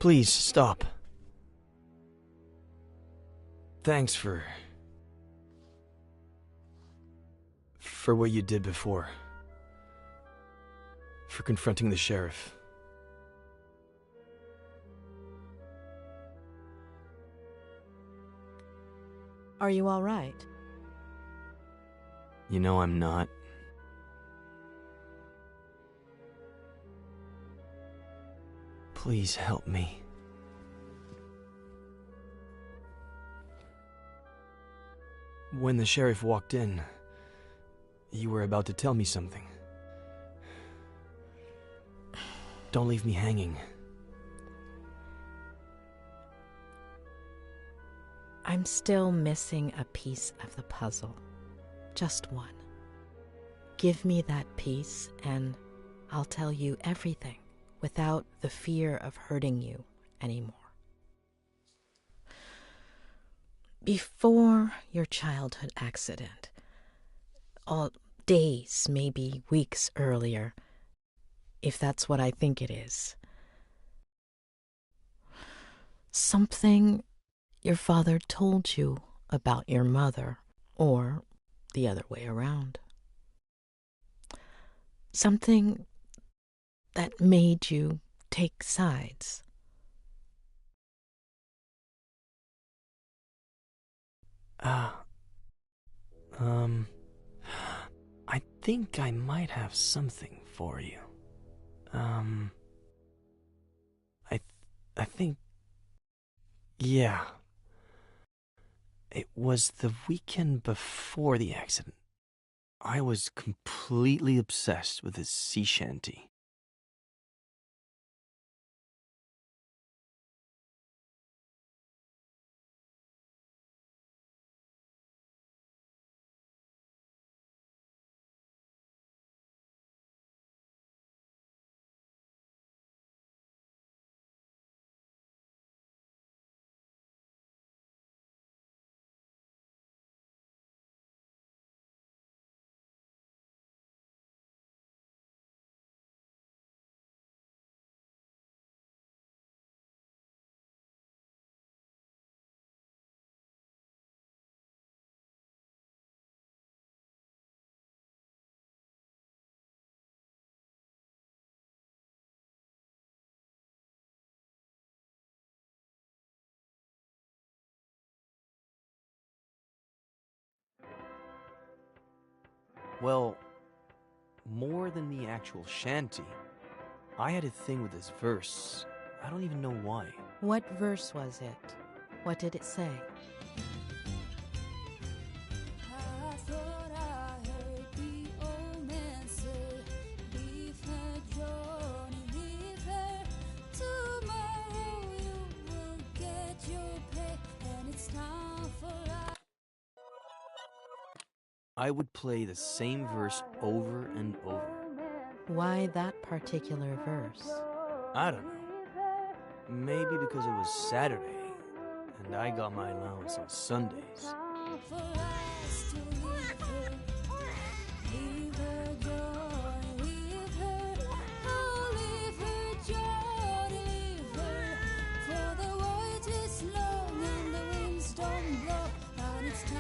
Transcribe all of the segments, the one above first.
Please, stop. Thanks for what you did before. For confronting the sheriff. Are you all right? You know I'm not. Please help me. When the sheriff walked in, you were about to tell me something. Don't leave me hanging. I'm still missing a piece of the puzzle. Just one. Give me that piece and I'll tell you everything without the fear of hurting you anymore. Before your childhood accident, days, maybe weeks earlier, if that's what I think it is, something your father told you about your mother, or the other way around. Something that made you take sides. I think I might have something for you. I think, yeah. It was the weekend before the accident. I was completely obsessed with his sea shanty. Well, more than the actual shanty, I had a thing with this verse. I don't even know why. What verse was it? What did it say? I thought I heard the old man say, leave her, Johnny, leave her. Tomorrow you will get your pay, and it's time for life. I would play the same verse over and over. Why that particular verse? I don't know. Maybe because it was Saturday, and I got my allowance on Sundays. Time for us to leave her. Leave her, Johnny, leave her. Oh, leave her, Johnny, leave her. For the voyage is long and the winds don't blow, and it's time.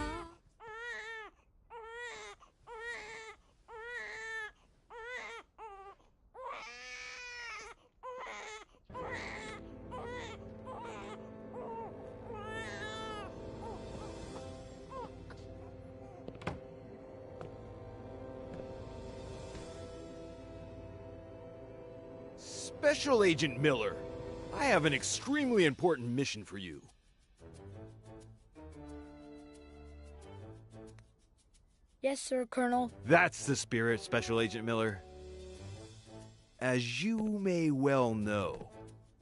Special Agent Miller, I have an extremely important mission for you. Yes, sir, Colonel. That's the spirit, Special Agent Miller. As you may well know,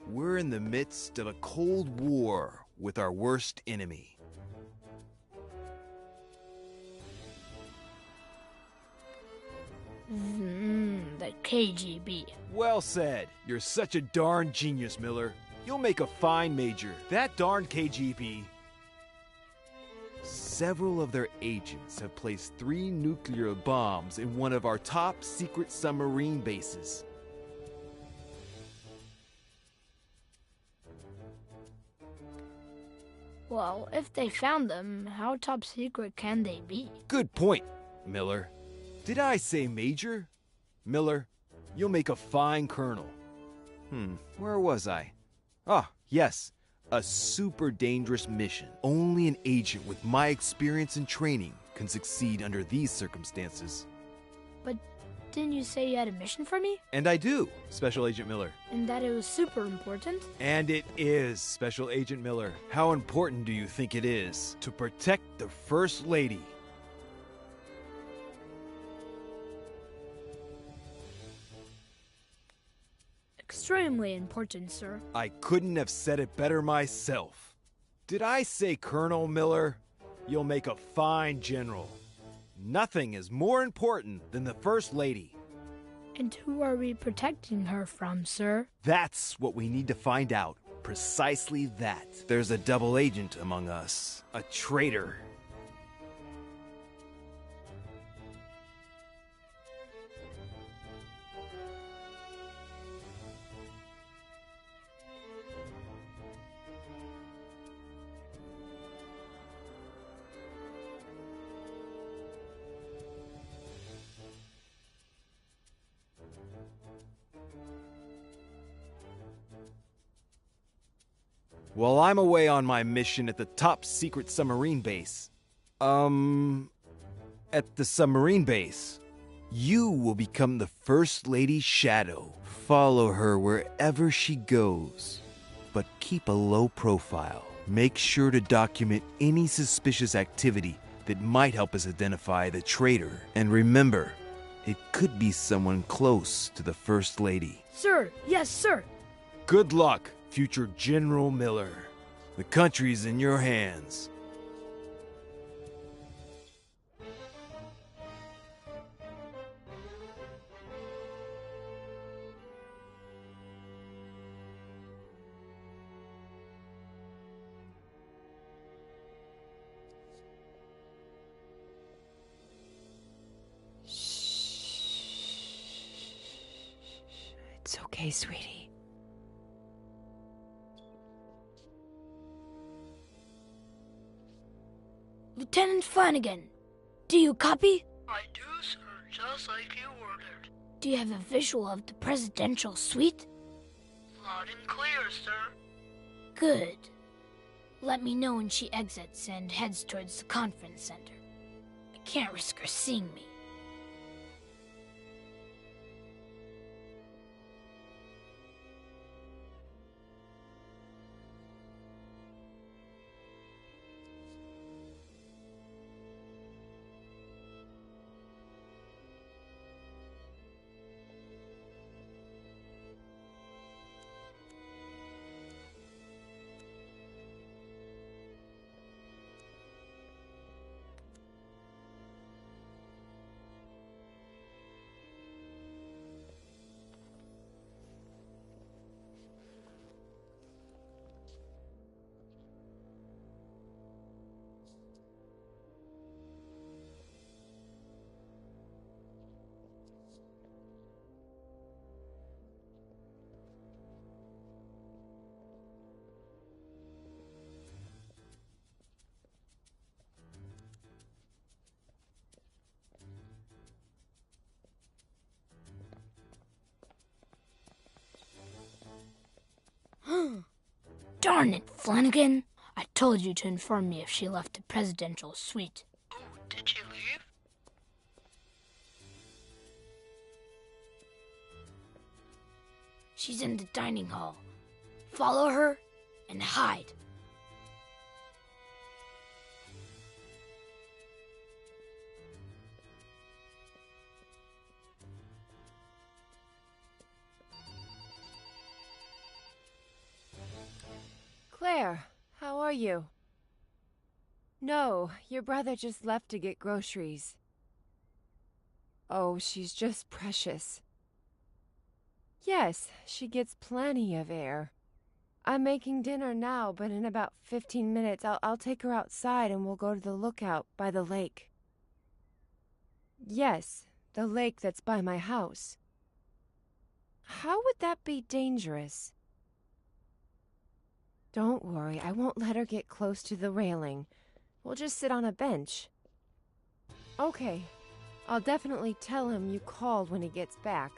we're in the midst of a Cold War with our worst enemy. The KGB. Well said. You're such a darn genius, Miller. You'll make a fine major. That darn KGB. Several of their agents have placed 3 nuclear bombs in one of our top secret submarine bases. Well, if they found them, how top secret can they be? Good point, Miller. Did I say Major? Miller, you'll make a fine colonel. Where was I? Ah, yes. A super dangerous mission. Only an agent with my experience and training can succeed under these circumstances. But didn't you say you had a mission for me? And I do, Special Agent Miller. And that it was super important? And it is, Special Agent Miller. How important do you think it is to protect the First Lady? Extremely important, sir. I couldn't have said it better myself. Did I say Colonel Miller? You'll make a fine general. Nothing is more important than the First Lady. And who are we protecting her from, sir? That's what we need to find out. Precisely that. There's a double agent among us. A traitor. While I'm away on my mission at the top secret submarine base, at the submarine base, you will become the First Lady's shadow. Follow her wherever she goes, but keep a low profile. Make sure to document any suspicious activity that might help us identify the traitor. And remember, it could be someone close to the First Lady. Sir, yes, sir. Good luck, future General Miller. The country's in your hands. It's okay, sweetie. Lieutenant Flanagan, do you copy? I do, sir, just like you ordered. Do you have a visual of the presidential suite? Loud and clear, sir. Good. Let me know when she exits and heads towards the conference center. I can't risk her seeing me. Darn it, Flanagan. I told you to inform me if she left the presidential suite. Oh, did she leave? She's in the dining hall. Follow her and hide. Claire, how are you? No, your brother just left to get groceries. Oh, she's just precious. Yes, she gets plenty of air. I'm making dinner now, but in about 15 minutes I'll take her outside and we'll go to the lookout by the lake. Yes, the lake that's by my house. How would that be dangerous? Don't worry, I won't let her get close to the railing. We'll just sit on a bench. Okay, I'll definitely tell him you called when he gets back.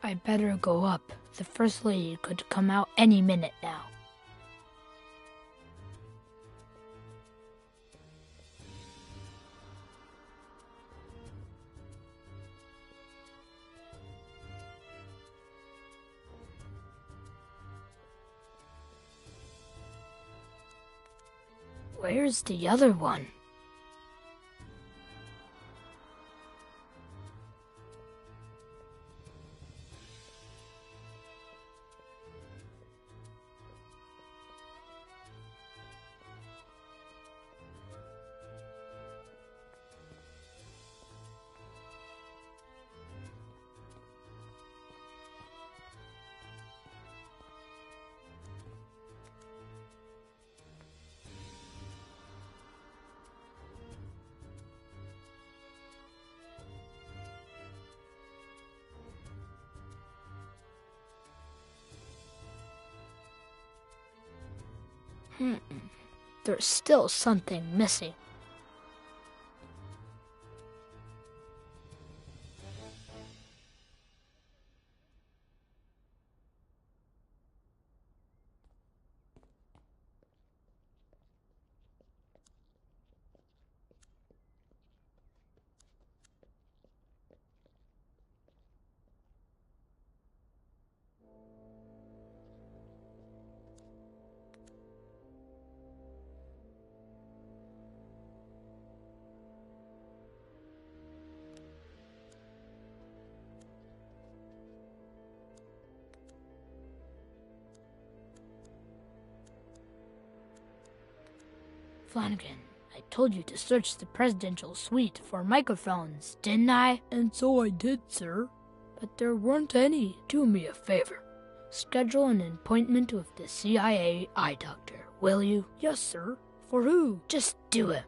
I better go up. The First Lady could come out any minute now. Where's the other one? There's still something missing. Flanagan, I told you to search the presidential suite for microphones, didn't I? And so I did, sir. But there weren't any. Do me a favor. Schedule an appointment with the CIA eye doctor, will you? Yes, sir. For who? Just do it.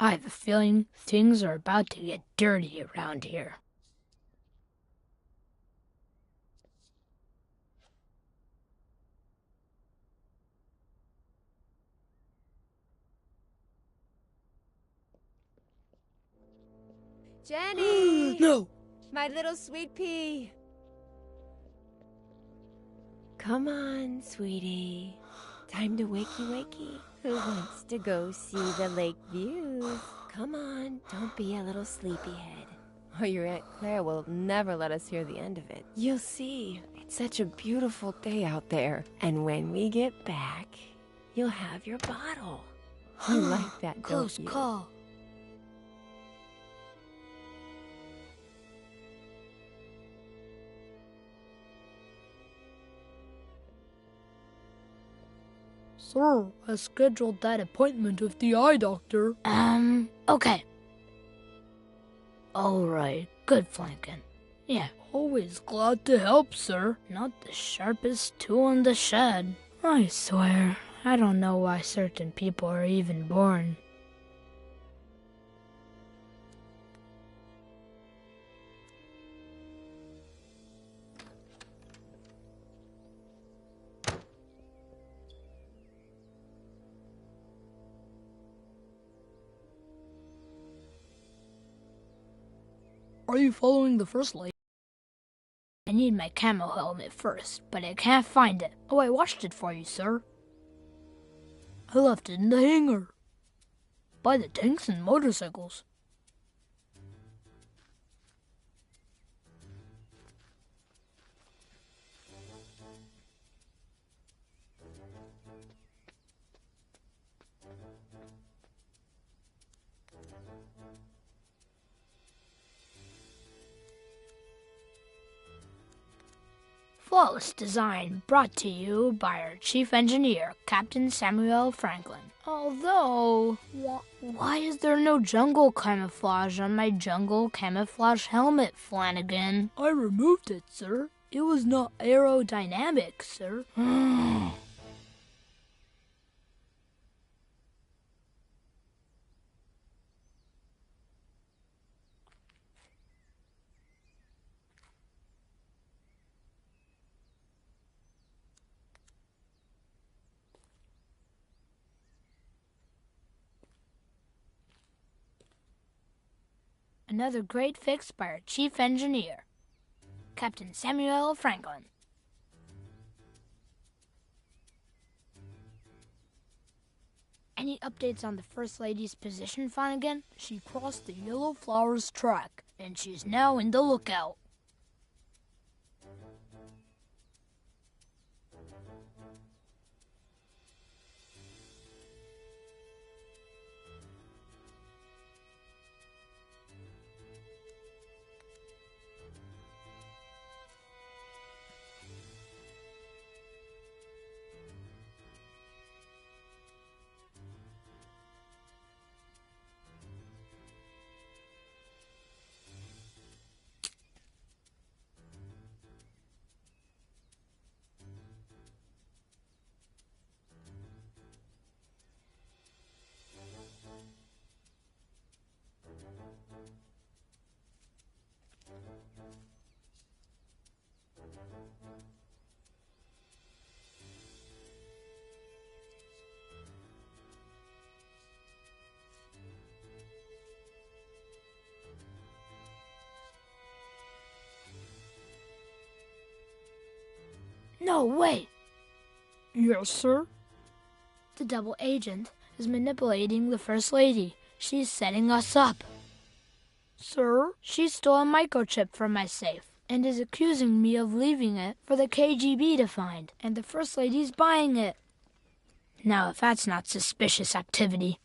I have a feeling things are about to get dirty around here. Jenny! No! My little sweet pea! Come on, sweetie. Time to wakey wakey. Who wants to go see the lake views? Come on, don't be a little sleepyhead. Or your Aunt Claire will never let us hear the end of it. You'll see, it's such a beautiful day out there. And when we get back, you'll have your bottle. You like that, Close don't you? call. Sir, I scheduled that appointment with the eye doctor. Okay. Alright, good Flankin. Yeah, always glad to help, sir. Not the sharpest tool in the shed. I swear, I don't know why certain people are even born. Are you following the First Lady? Can need my camo helmet first, but I can't find it. Oh, I washed it for you, sir. I left it in the hangar. By the tanks and motorcycles. Flawless design brought to you by our chief engineer, Captain Samuel Franklin. Although, why is there no jungle camouflage on my jungle camouflage helmet, Flanagan? I removed it, sir. It was not aerodynamic, sir. Another great fix by our chief engineer, Captain Samuel Franklin. Any updates on the First Lady's position, Flanagan? She crossed the Yellow Flowers track, and she's now in the lookout. No, wait! Yes, sir? The double agent is manipulating the First Lady. She's setting us up. Sir? She stole a microchip from my safe and is accusing me of leaving it for the KGB to find, and the First Lady's buying it. Now, if that's not suspicious activity.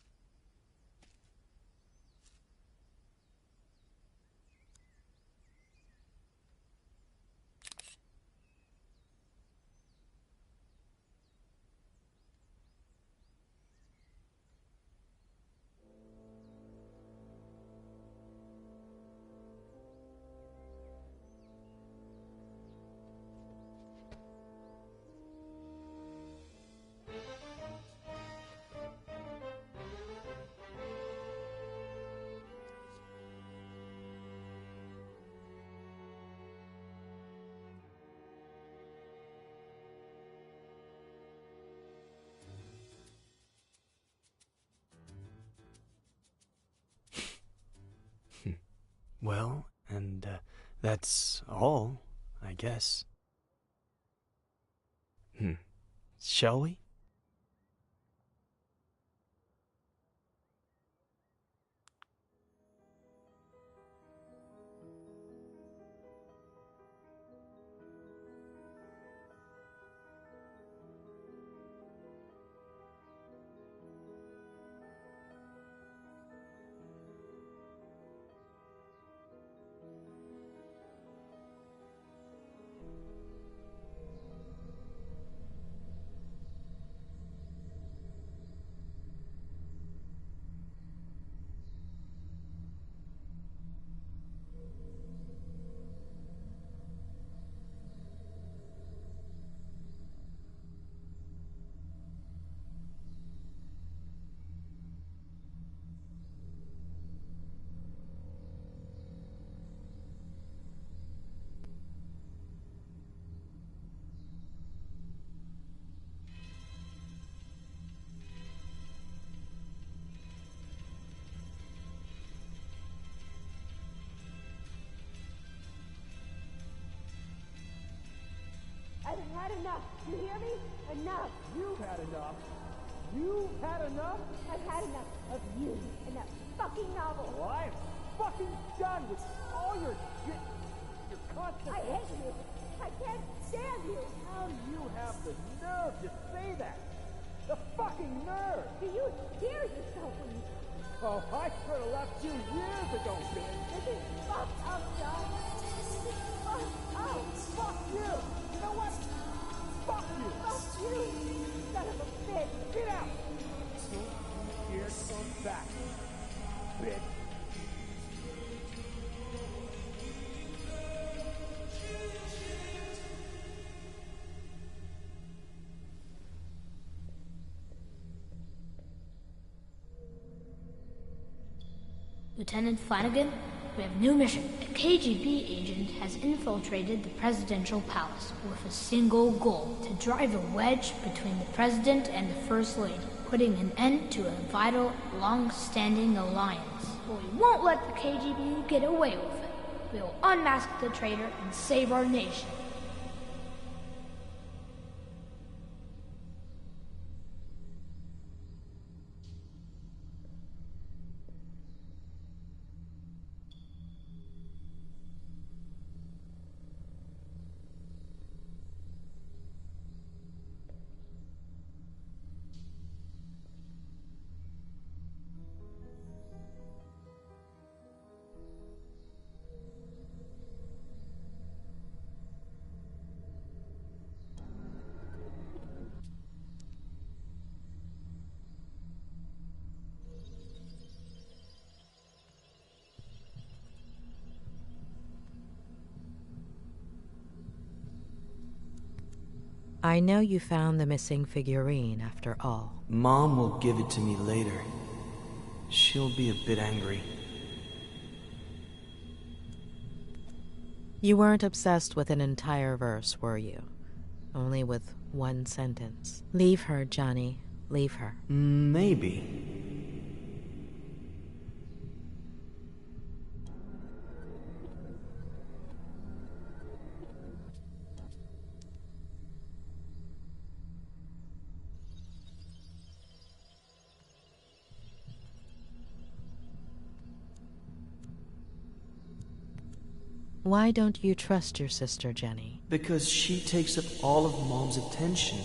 Well, and that's all, I guess. Shall we? I've had enough. You hear me? Enough. You've had enough. You've had enough? I've had enough of you and that fucking novel. Well, I'm fucking done with all your shit. Your constant... I hate you. I can't stand you. How do you have the nerve to say that? The fucking nerve! Do you hear yourself when you... Oh, I could have left you years ago, bitch. This is fucked up, John. This is fucked up. Fuck you! You know what? Fuck you! Fuck you, son of a bitch. Get out! Don't you dare come back, bitch. Lieutenant Flanagan, we have a new mission. A KGB agent has infiltrated the presidential palace with a single goal: to drive a wedge between the president and the first lady, putting an end to a vital, long-standing alliance. But we won't let the KGB get away with it. We will unmask the traitor and save our nation. I know you found the missing figurine after all. Mom will give it to me later. She'll be a bit angry. You weren't obsessed with an entire verse, were you? Only with one sentence. Leave her, Johnny. Leave her. Maybe. Why don't you trust your sister, Jenny? Because she takes up all of Mom's attention,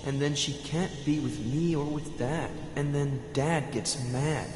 and then she can't be with me or with Dad, and then Dad gets mad.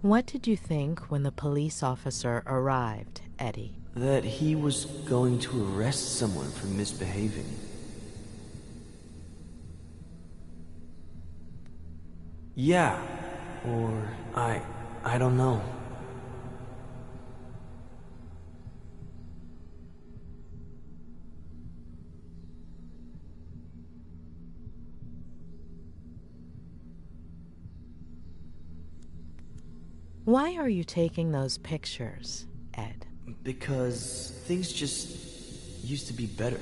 What did you think when the police officer arrived, Eddie? That he was going to arrest someone for misbehaving. Yeah, or I don't know. Why are you taking those pictures, Ed? Because things just used to be better.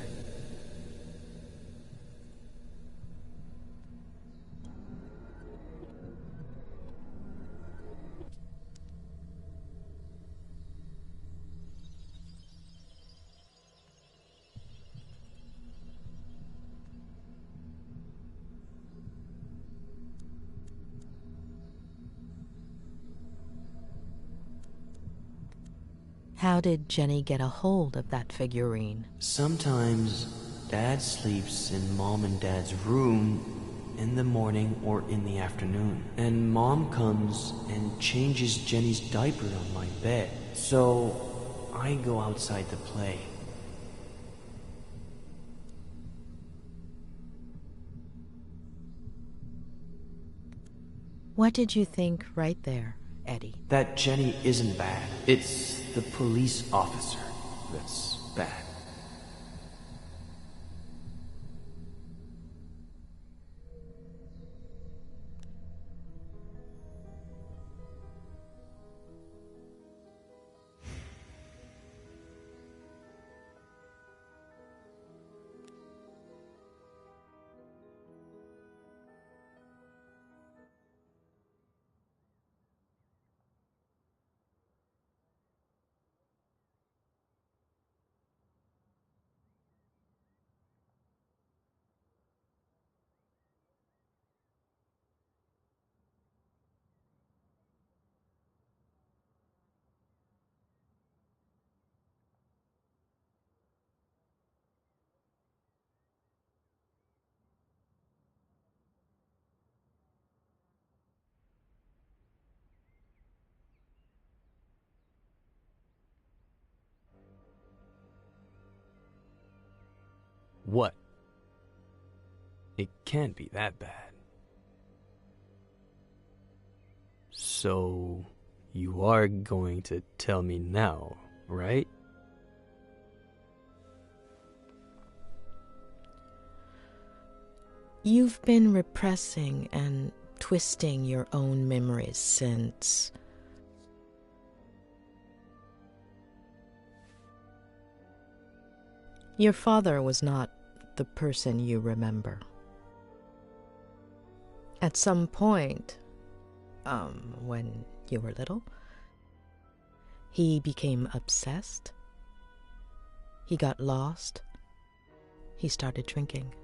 How did Jenny get a hold of that figurine? Sometimes Dad sleeps in Mom and Dad's room in the morning or in the afternoon. And Mom comes and changes Jenny's diaper on my bed. So I go outside to play. What did you think right there, Eddie? That Jenny isn't bad. It's the police officer that's bad. What? It can't be that bad. So, you are going to tell me now, right? You've been repressing and twisting your own memories since... Your father was not the person you remember. At some point, when you were little, he became obsessed. He got lost. He started drinking.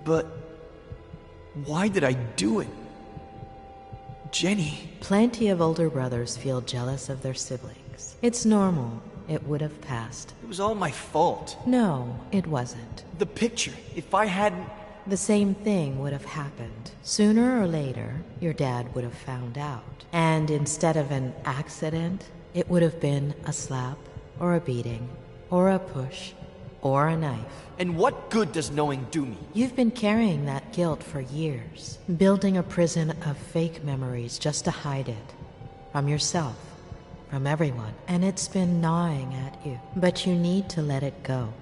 But why did I do it? Jenny. Plenty of older brothers feel jealous of their siblings. It's normal. It would have passed. It was all my fault. No, it wasn't. The picture. If I hadn't... The same thing would have happened. Sooner or later, your dad would have found out. And instead of an accident, it would have been a slap, or a beating, or a push, or a knife. And what good does knowing do me? You've been carrying that guilt for years, building a prison of fake memories just to hide it. From yourself, from everyone, and it's been gnawing at you. But you need to let it go.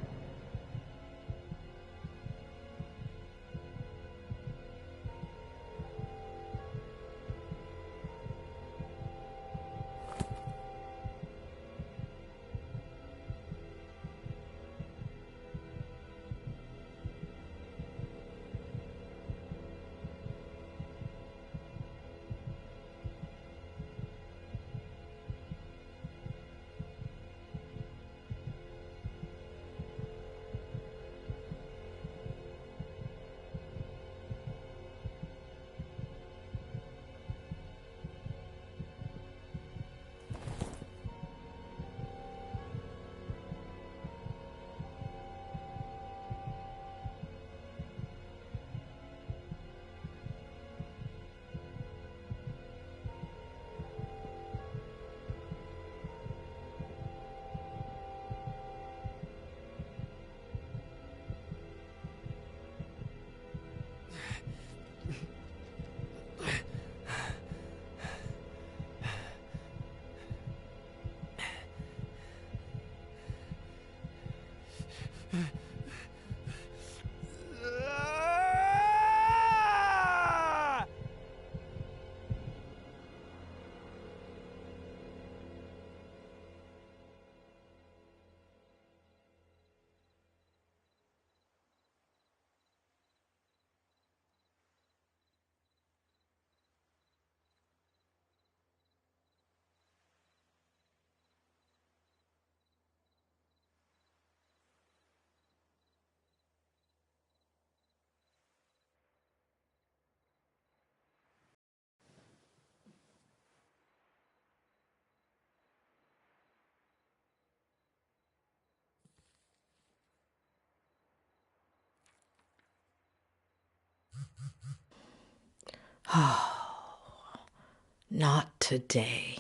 Not today.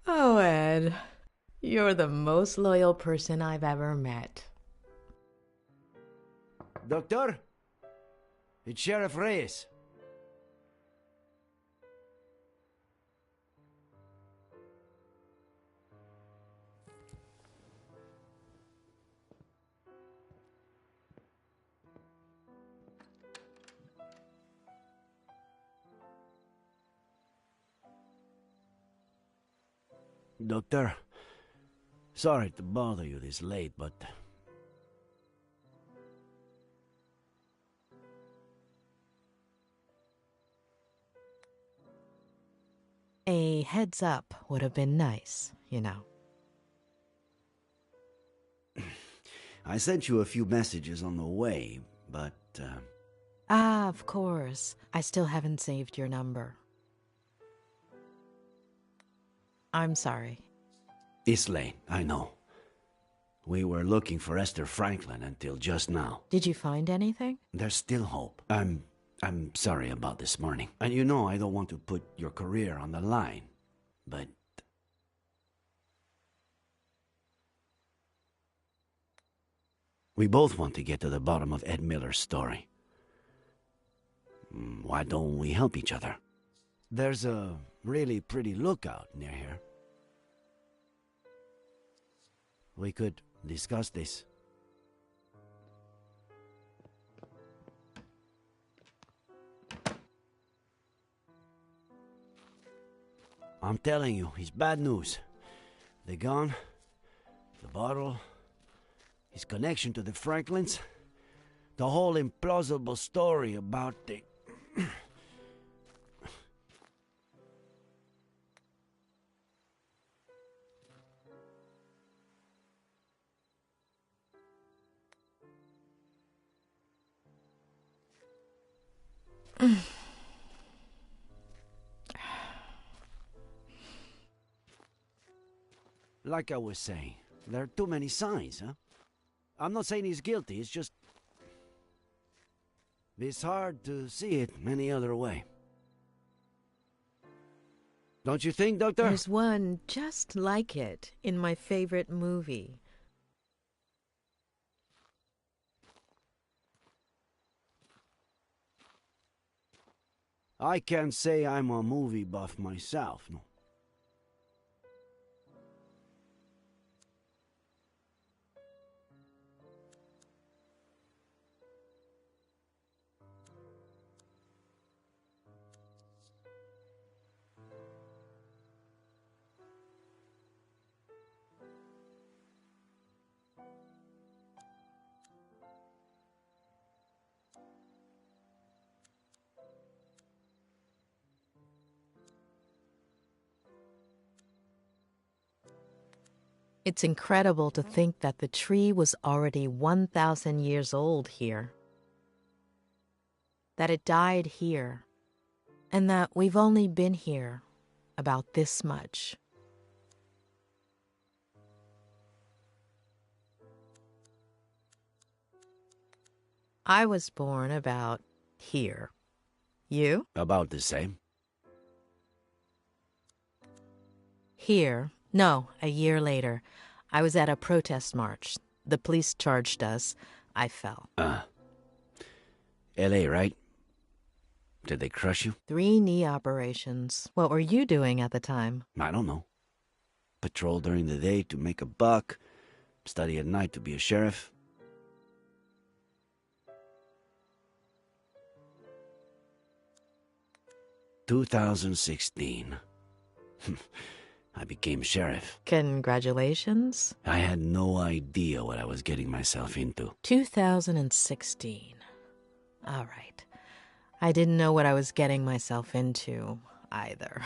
Oh, Ed, you're the most loyal person I've ever met. Doctor? It's Sheriff Reyes. Doctor, sorry to bother you this late, but... A heads up would have been nice, you know. I sent you a few messages on the way, but... Ah, of course. I still haven't saved your number. I'm sorry. It's late, I know. We were looking for Esther Franklin until just now. Did you find anything? There's still hope. I'm sorry about this morning. And you know I don't want to put your career on the line, but... We both want to get to the bottom of Ed Miller's story. Why don't we help each other? There's a really pretty lookout near here. We could discuss this. I'm telling you, it's bad news. The gun, the bottle, his connection to the Franklins, the whole implausible story about the... Like I was saying, there are too many signs, huh? I'm not saying he's guilty, it's just... it's hard to see it any other way. Don't you think, Doctor? There's one just like it in my favorite movie. I can't say I'm a movie buff myself, no. It's incredible to think that the tree was already 1,000 years old here. That it died here. And that we've only been here about this much. I was born about here. You? About the same. Here. No, a year later. I was at a protest march. The police charged us. I fell. L.A., right? Did they crush you? 3 knee operations. What were you doing at the time? I don't know. Patrol during the day to make a buck. Study at night to be a sheriff. "2016. I became sheriff. Congratulations. I had no idea what I was getting myself into. 2016. All right. I didn't know what I was getting myself into, either.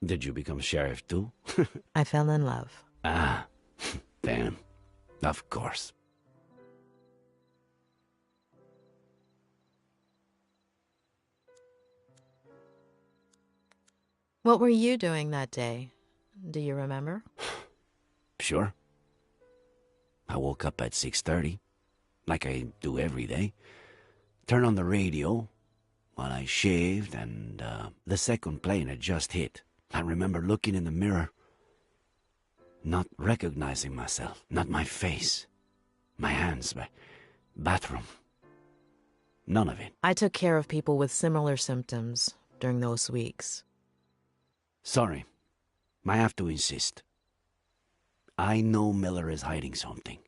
Did you become sheriff too? I fell in love. Ah, damn. Of course. What were you doing that day? Do you remember? Sure. I woke up at 6:30, like I do every day. Turned on the radio while I shaved, and the second plane had just hit. I remember looking in the mirror, not recognizing myself, not my face, my hands, my bathroom. None of it. I took care of people with similar symptoms during those weeks. Sorry. I have to insist. I know Miller is hiding something.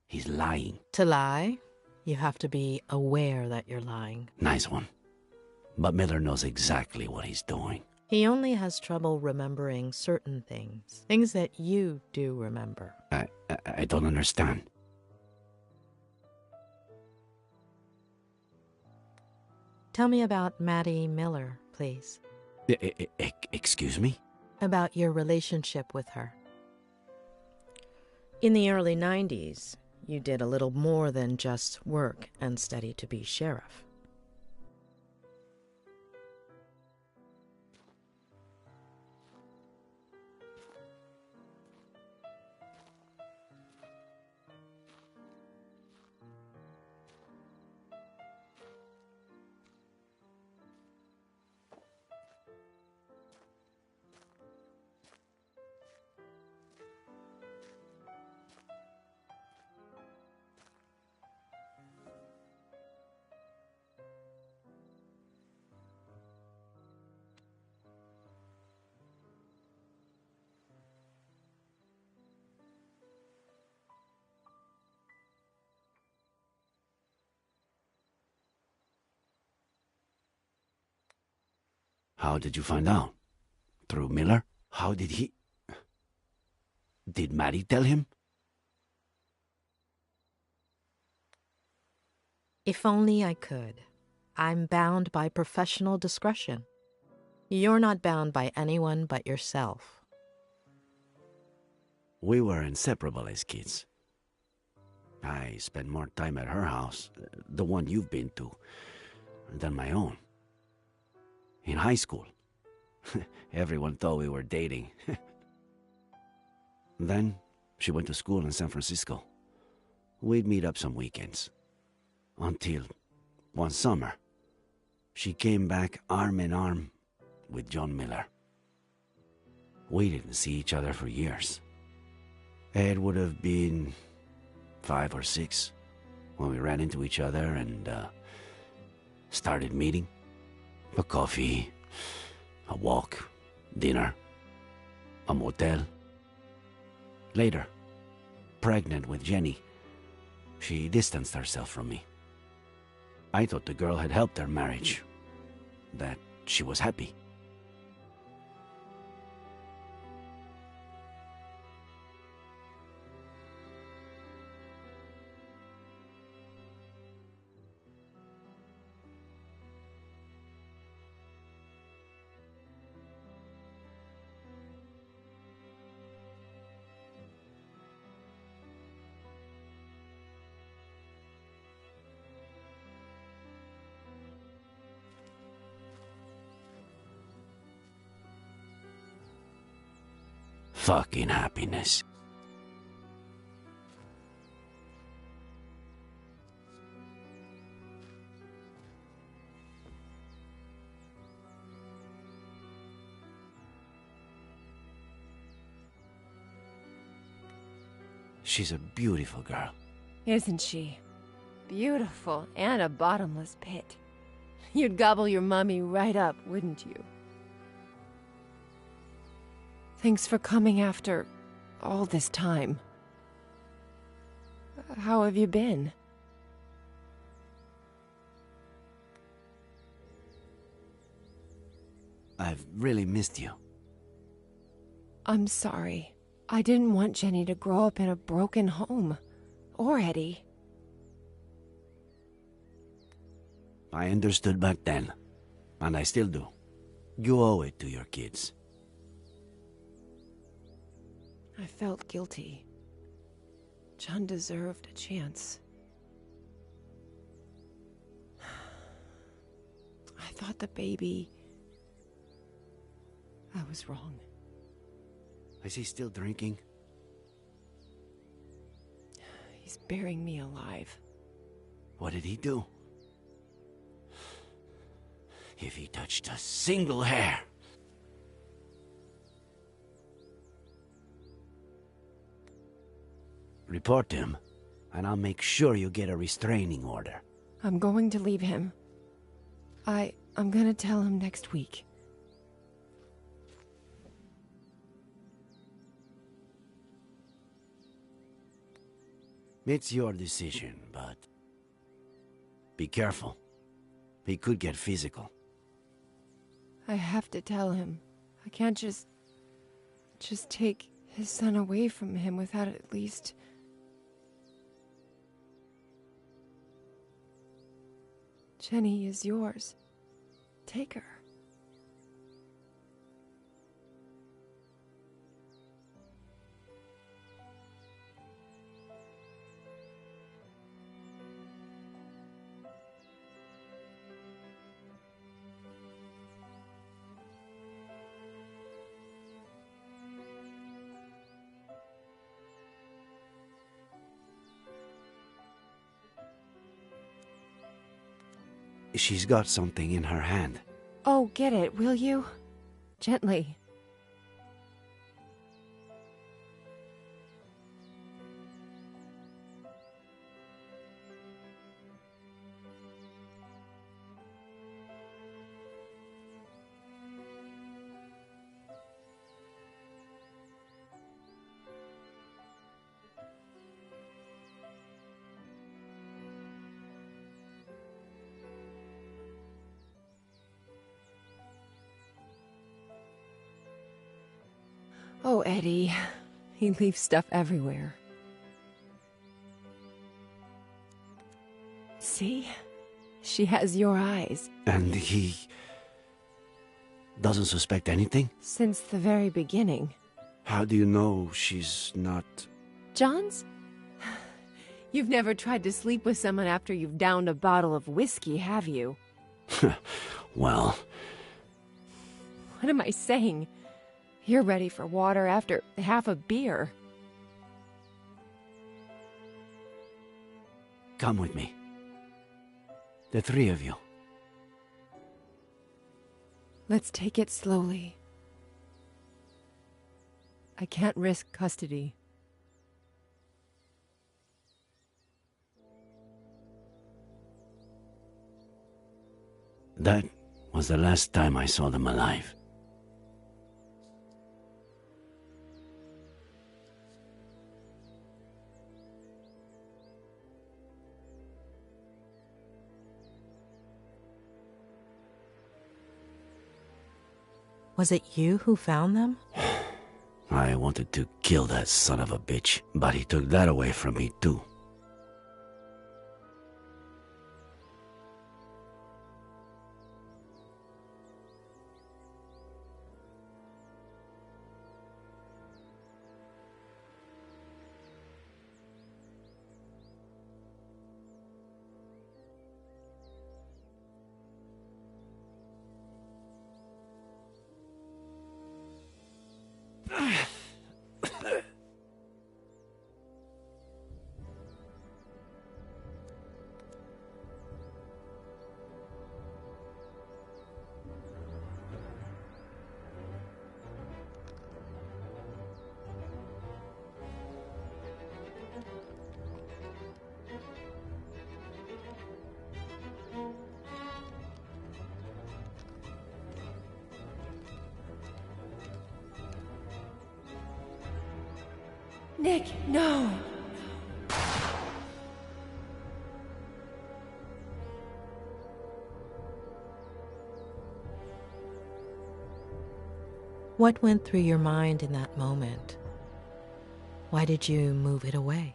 He's lying. To lie, you have to be aware that you're lying. Nice one. But Miller knows exactly what he's doing. He only has trouble remembering certain things. Things that you do remember. I don't understand. Tell me about Maddie Miller, please. Excuse me? About your relationship with her. In the early 90s, you did a little more than just work and study to be sheriff. How did you find out? Through Miller? How did he... Did Maddie tell him? If only I could. I'm bound by professional discretion. You're not bound by anyone but yourself. We were inseparable as kids. I spent more time at her house, the one you've been to, than my own. In high school, everyone thought we were dating. Then, she went to school in San Francisco. We'd meet up some weekends. Until, one summer, she came back arm in arm with John Miller. We didn't see each other for years. It would have been 5 or 6 when we ran into each other and started meeting. A coffee, a walk, dinner, a motel. Later, pregnant with Jenny, she distanced herself from me. I thought the girl had helped her marriage, that she was happy. Fucking happiness. She's a beautiful girl. Isn't she? Beautiful and a bottomless pit. You'd gobble your mummy right up, wouldn't you? Thanks for coming after all this time. How have you been? I've really missed you. I'm sorry. I didn't want Jenny to grow up in a broken home. Or Eddie. I understood back then, and I still do. You owe it to your kids. I felt guilty. John deserved a chance. I thought the baby... I was wrong. Is he still drinking? He's burying me alive. What did he do? If he touched a single hair... Report him, and I'll make sure you get a restraining order. I'm going to leave him. I'm gonna tell him next week. It's your decision, but... be careful. He could get physical. I have to tell him. I can't just take his son away from him without at least... Jenny is yours. Take her. She's got something in her hand. Oh, get it, will you? Gently. Oh, Eddie. He leaves stuff everywhere. See? She has your eyes. And he doesn't suspect anything? Since the very beginning. How do you know she's not... John's? You've never tried to sleep with someone after you've downed a bottle of whiskey, have you? Well... What am I saying? You're ready for water after half a beer. Come with me. The three of you. Let's take it slowly. I can't risk custody. That was the last time I saw them alive. Was it you who found them? I wanted to kill that son of a bitch, but he took that away from me too. Nick, no! What went through your mind in that moment? Why did you move it away?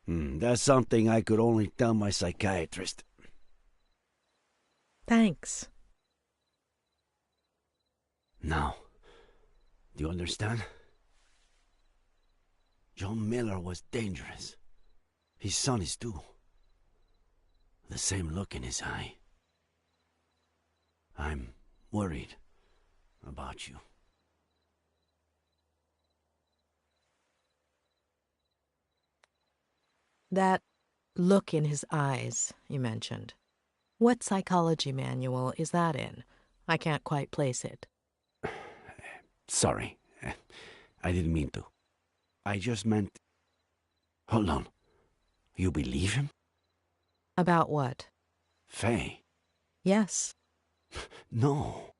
That's something I could only tell my psychiatrist. Thanks. Now, do you understand? John Miller was dangerous. His son is too. The same look in his eye. I'm worried about you. That look in his eyes you mentioned. What psychology manual is that in? I can't quite place it. Sorry. I didn't mean to. I just meant... Hold on. You believe him? About what? Faye? Yes. No.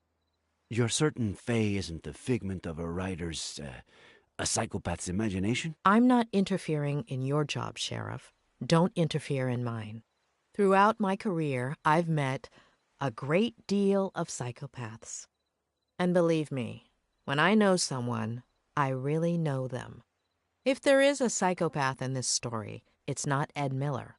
You're certain Faye isn't a figment of a writer's, a psychopath's imagination? I'm not interfering in your job, Sheriff. Don't interfere in mine. Throughout my career, I've met a great deal of psychopaths. And believe me, when I know someone, I really know them. If there is a psychopath in this story, it's not Ed Miller.